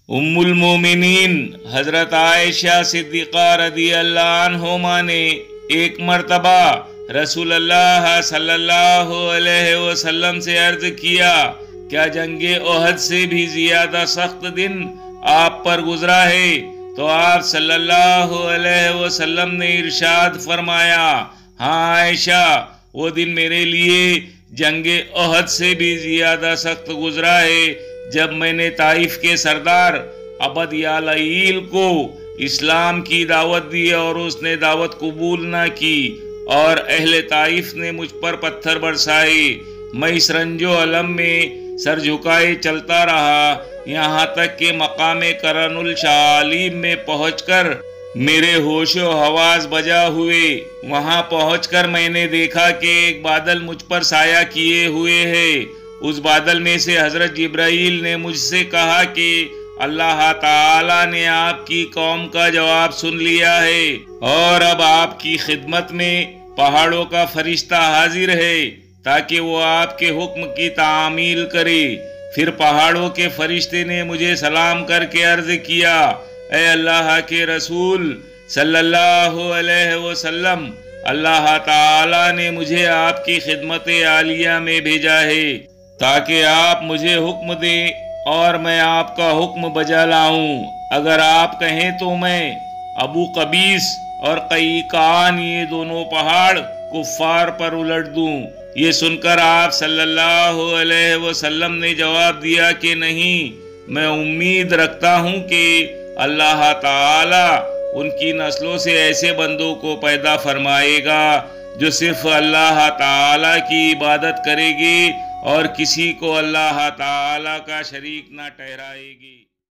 ام المومنین حضرت عائشہ صدیقہ رضی اللہ عنہما نے ایک مرتبہ رسول اللہ صلی اللہ علیہ وسلم سے عرض کیا، کیا جنگ احد سے بھی زیادہ سخت دن آپ پر گزرا ہے؟ تو آپ صلی اللہ علیہ وسلم نے ارشاد فرمایا، ہاں عائشہ، وہ دن میرے لیے جنگ احد سے بھی زیادہ سخت گزرا ہے جب میں نے طائف کے سردار عبد یالعیل کو اسلام کی دعوت دی اور اس نے دعوت قبول نہ کی اور اہل طائف نے مجھ پر پتھر برسائے۔ میں اس رنج و الم میں سر جھکائے چلتا رہا یہاں تک کہ مقام کرن الشعالیم میں پہنچ کر میرے ہوش و حواس بجا ہوئے۔ وہاں پہنچ کر میں نے دیکھا کہ ایک بادل مجھ پر سایہ کیے ہوئے ہے۔ اس بادل میں سے حضرت جبرائیل نے مجھ سے کہا کہ اللہ تعالی نے آپ کی قوم کا جواب سن لیا ہے اور اب آپ کی خدمت میں پہاڑوں کا فرشتہ حاضر ہے تاکہ وہ آپ کے حکم کی تعمیل کرے۔ پھر پہاڑوں کے فرشتے نے مجھے سلام کر کے عرض کیا، اے اللہ کے رسول صلی اللہ علیہ وسلم، اللہ تعالی نے مجھے آپ کی خدمت عالیہ میں بھیجا ہے تاکہ آپ مجھے حکم دیں اور میں آپ کا حکم بجا لاؤں۔ اگر آپ کہیں تو میں ابو قبیس اور قیقان یہ دونوں پہاڑ کفار پر الٹ دوں۔ یہ سن کر آپ صلی اللہ علیہ وسلم نے جواب دیا کہ نہیں، میں امید رکھتا ہوں کہ اللہ تعالی ان کی نسلوں سے ایسے بندوں کو پیدا فرمائے گا جو صرف اللہ تعالی کی عبادت کرے گی اور کسی کو اللہ تعالی کا شریک نہ ٹھہرائے گی۔